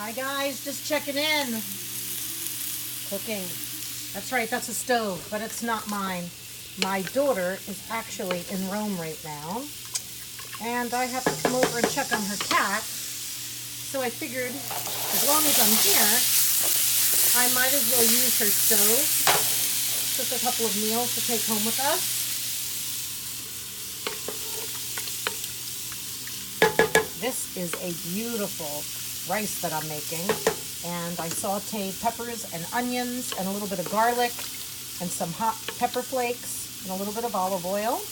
Hi guys, just checking in. Cooking. That's right, that's a stove, but it's not mine. My daughter is actually in Rome right now, and I have to come over and check on her cat. So I figured, as long as I'm here, I might as well use her stove. Cook a couple of meals to take home with us. This is a beautiful rice that I'm making, and I sauteed peppers and onions and a little bit of garlic and some hot pepper flakes and a little bit of olive oil.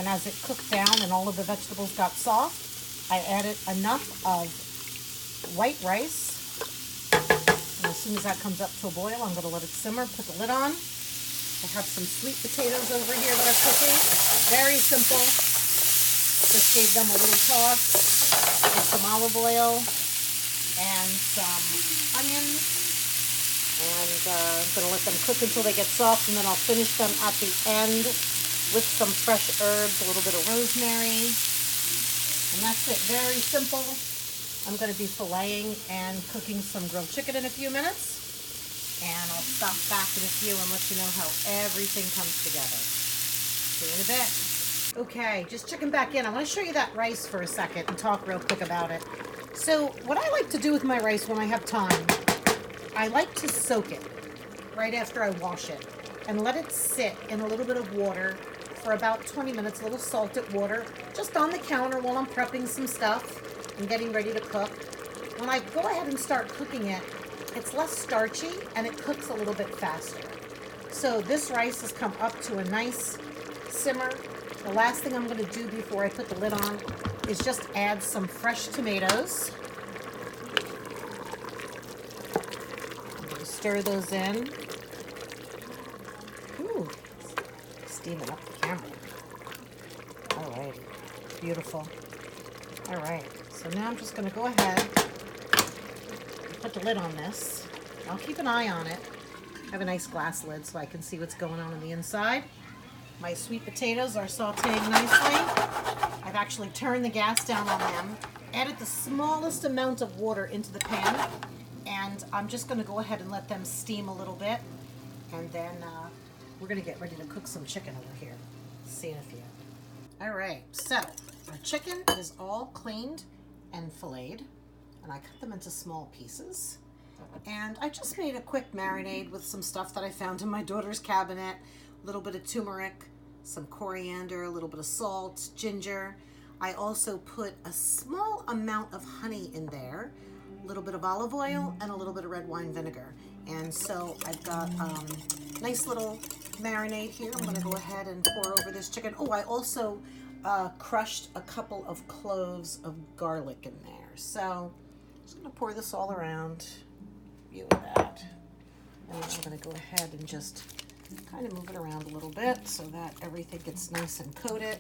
And as it cooked down and all of the vegetables got soft, I added enough of white rice. And as soon as that comes up to a boil, I'm going to let it simmer, put the lid on. I have some sweet potatoes over here that are cooking. Very simple. Just gave them a little toss with some olive oil and some onions. And I'm going to let them cook until they get soft, and then I'll finish them at the end with some fresh herbs, a little bit of rosemary. And that's it. Very simple. I'm going to be filleting and cooking some grilled chicken in a few minutes. And I'll stop back in a few and let you know how everything comes together. See you in a bit. Okay, just checking back in. I want to show you that rice for a second and talk real quick about it. So what I like to do with my rice when I have time, I like to soak it right after I wash it and let it sit in a little bit of water for about 20 minutes, a little salted water, just on the counter while I'm prepping some stuff and getting ready to cook. When I go ahead and start cooking it, it's less starchy and it cooks a little bit faster. So this rice has come up to a nice simmer. The last thing I'm going to do before I put the lid on is just add some fresh tomatoes. I'm going to stir those in. Ooh, steaming up the camera. All right, beautiful. All right, so now I'm just going to go ahead and put the lid on this. I'll keep an eye on it. I have a nice glass lid so I can see what's going on the inside. My sweet potatoes are sauteing nicely. I've actually turned the gas down on them, added the smallest amount of water into the pan, and I'm just going to go ahead and let them steam a little bit, and then we're going to get ready to cook some chicken over here. See you in a few. All right, so our chicken is all cleaned and filleted, and I cut them into small pieces. And I just made a quick marinade with some stuff that I found in my daughter's cabinet. A little bit of turmeric, some coriander, a little bit of salt, ginger. I also put a small amount of honey in there, a little bit of olive oil, and a little bit of red wine vinegar. And so I've got a nice little marinade here. I'm going to go ahead and pour over this chicken. Oh, I also crushed a couple of cloves of garlic in there. So I'm just going to pour this all around. View of that. And I'm going to go ahead and just kind of move it around a little bit so that everything gets nice and coated.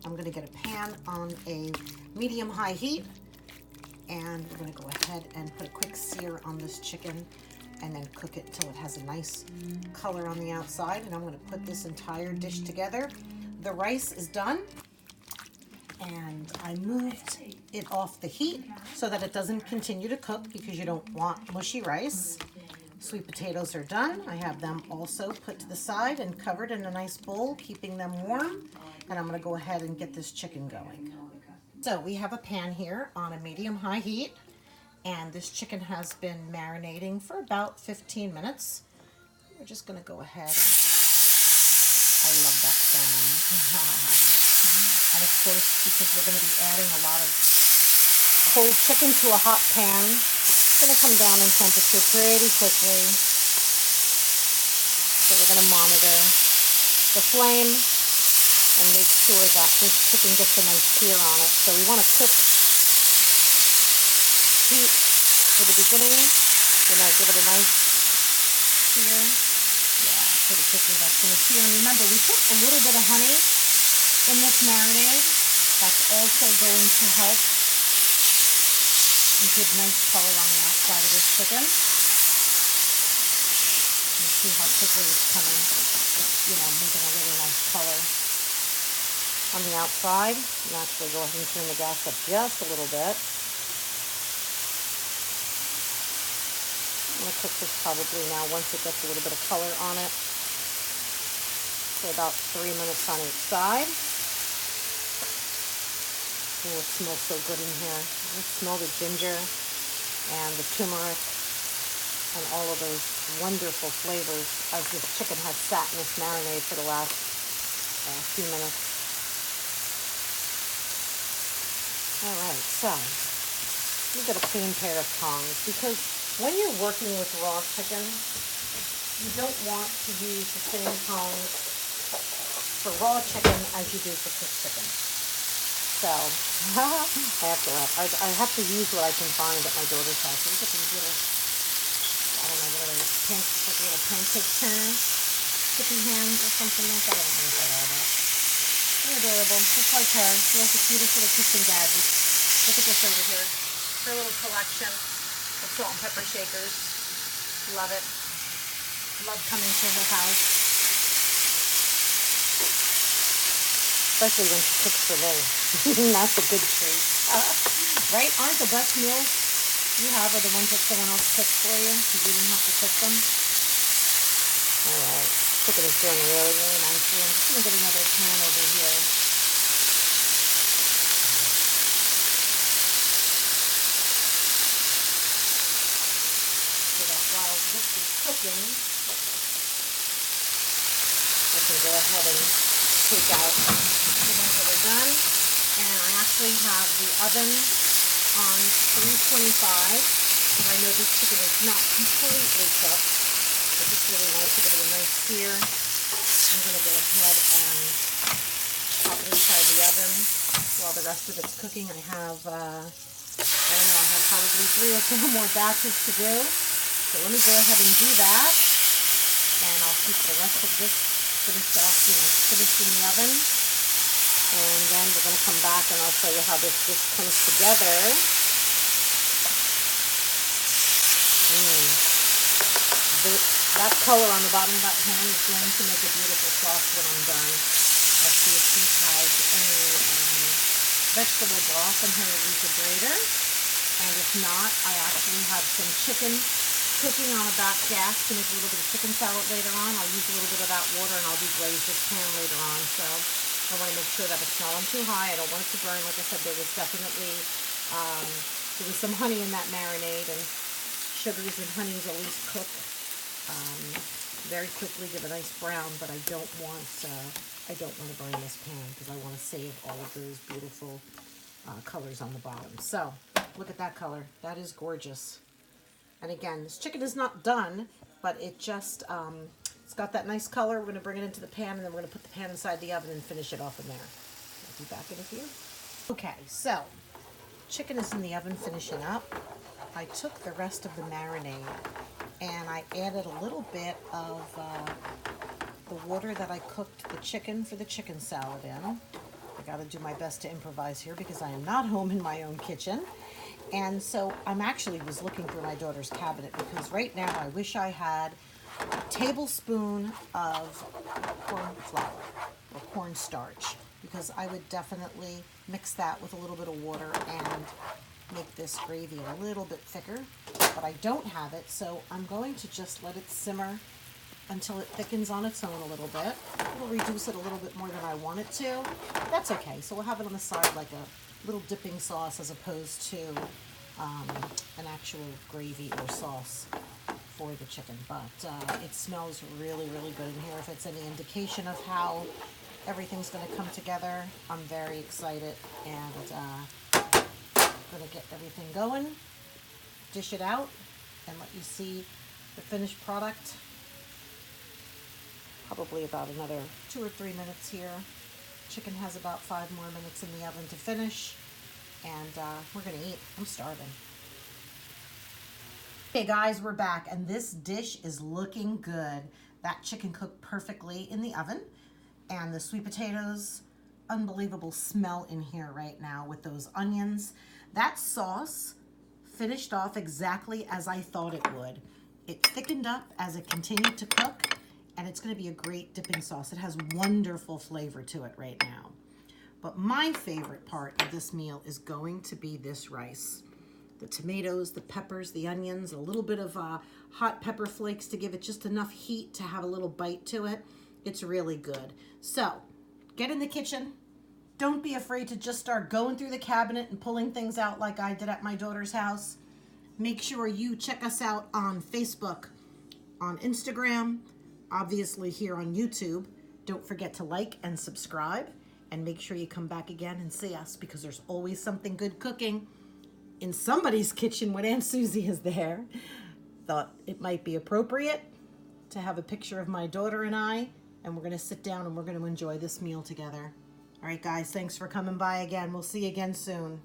I'm going to get a pan on a medium-high heat, and we're going to go ahead and put a quick sear on this chicken and then cook it till it has a nice color on the outside. And I'm going to put this entire dish together. The rice is done, and I moved it off the heat so that it doesn't continue to cook because you don't want mushy rice. Sweet potatoes are done. I have them also put to the side and covered in a nice bowl, keeping them warm. And I'm going to go ahead and get this chicken going. So we have a pan here on a medium-high heat, and this chicken has been marinating for about 15 minutes. We're just going to go ahead and... I love that sound. And of course, because we're going to be adding a lot of cold chicken to a hot pan, it's going to come down in temperature pretty quickly. So we're going to monitor the flame and make sure that this chicken gets a nice sear on it. So we want to cook heat for the beginning, then I give it a nice sear. Yeah, pretty quickly that's going to sear. And remember, we put a little bit of honey in this marinade. That's also going to help and give nice color on the outside of this chicken. You see how quickly it's coming, making a really nice color on the outside. You actually go ahead and turn the gas up just a little bit. I'm going to cook this probably now once it gets a little bit of color on it. For about 3 minutes on each side. Oh, it smells so good in here. I smell the ginger and the turmeric and all of those wonderful flavors as this chicken has sat in this marinade for the last few minutes. All right, so let me get a clean pair of tongs, because when you're working with raw chicken, you don't want to use the same tongs for raw chicken as you do for cooked chicken. So, I have to laugh. I have to use what I can find at my daughter's house. Look at these little, I don't know, what are they, like little pancake turners, chicken hands or something like that. I don't know what they are about. They're adorable, just like her. She has the cutest little kitchen gadgets. Look at this over here. Her little collection of salt and pepper shakers. Love it. Love coming to her house. Especially when she cooks for me. That's a good treat. Right? Aren't the best meals you have are the ones that someone else cooks for you? You didn't have to cook them. Alright. Chicken is doing really, really nicely. I'm just going to get another pan over here. So that while this is cooking, I can go ahead and take out the ones that are done. And I actually have the oven on 325, because I know this chicken is not completely cooked. I just really want to give it a nice sear. I'm going to go ahead and pop it inside the oven while the rest of it's cooking. I have, I don't know, I have probably 3 or 4 more batches to do. So let me go ahead and do that. And I'll keep the rest of this finished off, finished in the oven. And then we're going to come back and I'll show you how this comes together. That color on the bottom of that pan is going to make a beautiful sauce when I'm done. I'll see if she has any vegetable broth in her refrigerator. And if not, I actually have some chicken cooking on a back gas to make a little bit of chicken salad later on. I'll use a little bit of that water and I'll deglaze this pan later on. So I want to make sure that it's not on too high. I don't want it to burn. Like I said, there was definitely, there was some honey in that marinade, and sugars and honeys always cook very quickly, give a nice brown, but I don't want to burn this pan because I want to save all of those beautiful colors on the bottom. So look at that color. That is gorgeous. And again, this chicken is not done, but it just, it's got that nice color. We're going to bring it into the pan, and then we're going to put the pan inside the oven and finish it off in there. I'll be back in a few. Okay, so chicken is in the oven finishing up. I took the rest of the marinade and I added a little bit of the water that I cooked the chicken for the chicken salad in. I got to do my best to improvise here because I am not home in my own kitchen. And so I'm actually was looking through my daughter's cabinet because right now I wish I had a tablespoon of corn flour or cornstarch, because I would definitely mix that with a little bit of water and make this gravy a little bit thicker, but I don't have it, so I'm going to just let it simmer until it thickens on its own a little bit. It'll reduce it a little bit more than I want it to. That's okay, so we'll have it on the side like a little dipping sauce as opposed to an actual gravy or sauce for the chicken. But it smells really, really good in here. If it's any indication of how everything's going to come together, I'm very excited, and going to get everything going, dish it out, and let you see the finished product. Probably about another 2 or 3 minutes here. Chicken has about 5 more minutes in the oven to finish, and we're going to eat. I'm starving. Hey guys, we're back, and this dish is looking good. That chicken cooked perfectly in the oven, and the sweet potatoes, unbelievable smell in here right now with those onions. That sauce finished off exactly as I thought it would. It thickened up as it continued to cook, and it's going to be a great dipping sauce. It has wonderful flavor to it right now. But my favorite part of this meal is going to be this rice. the tomatoes, the peppers, the onions, a little bit of hot pepper flakes to give it just enough heat to have a little bite to it. It's really good. So get in the kitchen. Don't be afraid to just start going through the cabinet and pulling things out like I did at my daughter's house. Make sure you check us out on Facebook, on Instagram, obviously here on YouTube. Don't forget to like and subscribe, and make sure you come back again and see us, because there's always something good cooking in somebody's kitchen when Aunt Susie is there. Thought it might be appropriate to have a picture of my daughter and I, and we're going to sit down and we're going to enjoy this meal together. All right, guys, thanks for coming by again. We'll see you again soon.